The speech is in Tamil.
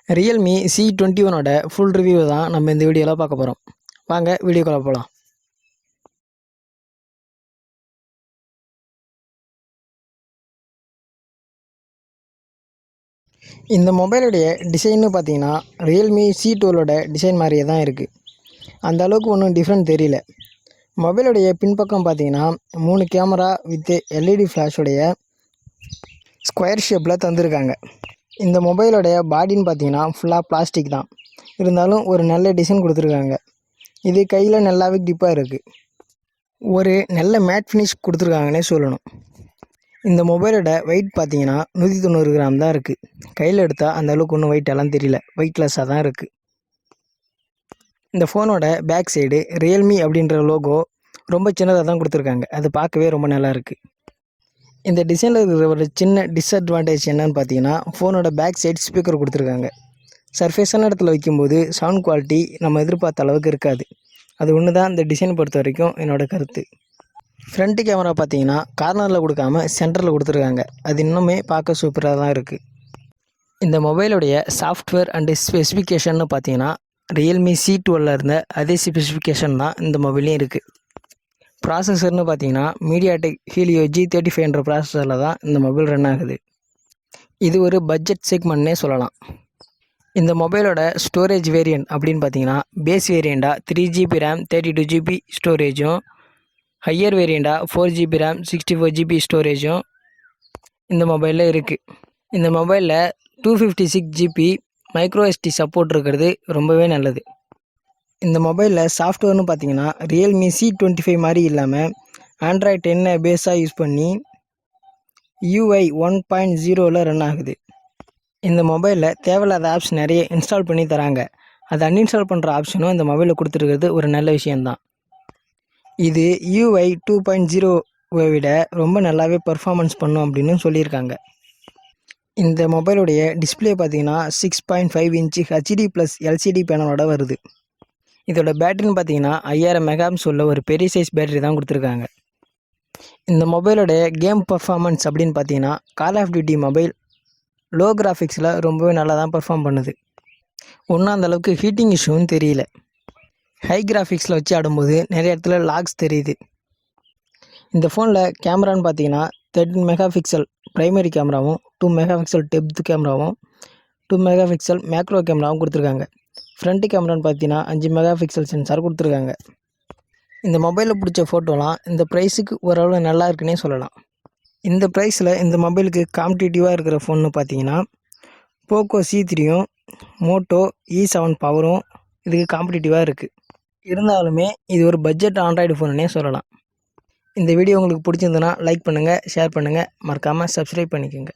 Realme C21 ஓட ஃபுல் ரிவ்யூ தான் நம்ம இந்த வீடியோவில் பார்க்க போகிறோம். வாங்க வீடியோக்குள்ள போகலாம். இந்த மொபைலுடைய டிசைன்னு பார்த்தீங்கன்னா Realme C12ஓட டிசைன் மாதிரியே தான் இருக்குது. அந்த அளவுக்கு ஒன்றும் டிஃப்ரெண்ட் தெரியல. மொபைலுடைய பின்பக்கம் பார்த்தீங்கன்னா 3 கேமரா வித் LED ஃப்ளாஷோடைய ஸ்கொயர் ஷேப்பில் தந்திருக்காங்க. இந்த மொபைலோடைய பாடின்னு பார்த்தீங்கன்னா ஃபுல்லாக பிளாஸ்டிக் தான். இருந்தாலும் ஒரு நல்ல டிசைன் கொடுத்துருக்காங்க. இது கையில் நல்லாவே டிப்பாக இருக்குது. ஒரு நல்ல மேட் ஃபினிஷ் கொடுத்துருக்காங்கன்னே சொல்லணும். இந்த மொபைலோட வெயிட் பார்த்தீங்கன்னா 190 கிராம் தான் இருக்குது. கையில் எடுத்தால் அந்த அளவுக்கு ஒன்றும் வெயிட்டெல்லாம் தெரியல, வெயிட்லெஸ்ஸாக தான் இருக்குது. இந்த ஃபோனோட பேக் சைடு ரியல்மி அப்படின்ற லோகோ ரொம்ப சின்னதாக தான் கொடுத்துருக்காங்க. அது பார்க்கவே ரொம்ப நல்லா இருக்குது. இந்த டிசைனில் இருக்கிற ஒரு சின்ன டிஸ்அட்வான்டேஜ் என்னன்னு பார்த்தீங்கன்னா ஃபோனோட பேக் சைடு ஸ்பீக்கர் கொடுத்துருக்காங்க. சர்ஃபேஸான இடத்துல வைக்கும்போது சவுண்ட் குவாலிட்டி நம்ம எதிர்பார்த்த அளவுக்கு இருக்காது. அது ஒன்று தான் இந்த டிசைன் பொறுத்த வரைக்கும் என்னோடய கருத்து. ஃப்ரண்ட் கேமரா பார்த்தீங்கன்னா கார்னரில் கொடுக்காம சென்டரில் கொடுத்துருக்காங்க. அது இன்னுமே பார்க்க சூப்பராக தான் இருக்குது. இந்த மொபைலுடைய சாஃப்ட்வேர் அண்டு ஸ்பெசிஃபிகேஷன்னு பார்த்தீங்கன்னா Realme C12 இருந்த அதே ஸ்பெசிஃபிகேஷன் தான் இந்த மொபைலையும் இருக்குது. ப்ராசஸர்னு பார்த்தீங்கன்னா MediaTek Helio G35 என்ற ப்ராசஸரில் தான் இந்த மொபைல் ரன் ஆகுது. இது ஒரு பட்ஜெட் செக்மெண்ட்னே சொல்லலாம். இந்த மொபைலோட ஸ்டோரேஜ் வேரியண்ட் அப்படின்னு பார்த்தீங்கன்னா பேஸ் வேரியண்ட்டாக 3GB RAM 32GB ஸ்டோரேஜும், ஹையர் வேரியண்ட்டாக 4GB RAM 64GB ஸ்டோரேஜும் இந்த மொபைலில் இருக்குது. இந்த மொபைலில் 256GB மைக்ரோஎஸ்டி சப்போர்ட் இருக்கிறது ரொம்பவே நல்லது. இந்த மொபைலில் சாஃப்ட்வேர்னு பார்த்தீங்கன்னா Realme C25 மாதிரி இல்லாமல் Android 10 பேஸாக யூஸ் பண்ணி UI 1.0ல் ரன் ஆகுது. இந்த மொபைலில் தேவையில்லாத ஆப்ஸ் நிறைய இன்ஸ்டால் பண்ணி தராங்க. அதை அன்இன்ஸ்டால் பண்ணுற ஆப்ஷனும் இந்த மொபைலில் கொடுத்துருக்கிறது ஒரு நல்ல விஷயந்தான். இது UI 2.0வை விட ரொம்ப நல்லாவே பர்ஃபார்மன்ஸ் பண்ணும் அப்படின்னு சொல்லியிருக்காங்க. இந்த மொபைலுடைய டிஸ்பிளே பார்த்தீங்கன்னா 6.5 இன்ச்சு HD+ LCD பேனலோட வருது. இதோட பேட்டரின்னு பார்த்தீங்கன்னா 5000 மெகாம்ஸ் உள்ள ஒரு பெரிய சைஸ் பேட்டரி தான் கொடுத்துருக்காங்க. இந்த மொபைலோடைய கேம் பர்ஃபார்மன்ஸ் அப்படின்னு பார்த்தீங்கன்னா கால் ஆஃப் டியூட்டி மொபைல் லோ கிராஃபிக்ஸில் ரொம்பவே நல்லா தான் பர்ஃபார்ம் பண்ணுது. ஒன்றும் அந்தளவுக்கு ஹீட்டிங் இஷ்யூன்னு தெரியல. ஹை கிராஃபிக்ஸில் வச்சு ஆடும்போது நிறைய இடத்துல லாக்ஸ் தெரியுது. இந்த ஃபோனில் கேமரான்னு பார்த்தீங்கன்னா 13 மெகாபிக்சல் ப்ரைமரி கேமராவும் 2 மெகாபிக்சல் டெப்த் கேமராவும் 2 மெகாபிக்சல் மேக்ரோ கேமராவும் கொடுத்துருக்காங்க. ஃப்ரண்ட் கேமரான்னு பார்த்தீங்கன்னா 5 மெகாபிக்சல் சென்சார் கொடுத்துருக்காங்க. இந்த மொபைலில் பிடிச்ச ஃபோட்டோலாம் இந்த ப்ரைஸுக்கு ஓரளவு நல்லா இருக்குன்னே சொல்லலாம். இந்த ப்ரைஸில் இந்த மொபைலுக்கு காம்படிட்டிவாக இருக்கிற ஃபோன்னு பார்த்தீங்கன்னா போக்கோ C3யும் மோட்டோ E7 பவரும் இதுக்கு காம்படிட்டிவாக இருக்குது. இருந்தாலுமே இது ஒரு பட்ஜெட் ஆண்ட்ராய்டு ஃபோனுன்னே சொல்லலாம். இந்த வீடியோ உங்களுக்கு பிடிச்சிருந்ததுன்னா லைக் பண்ணுங்கள், ஷேர் பண்ணுங்கள், மறக்காமல் சப்ஸ்கிரைப் பண்ணிக்கோங்க.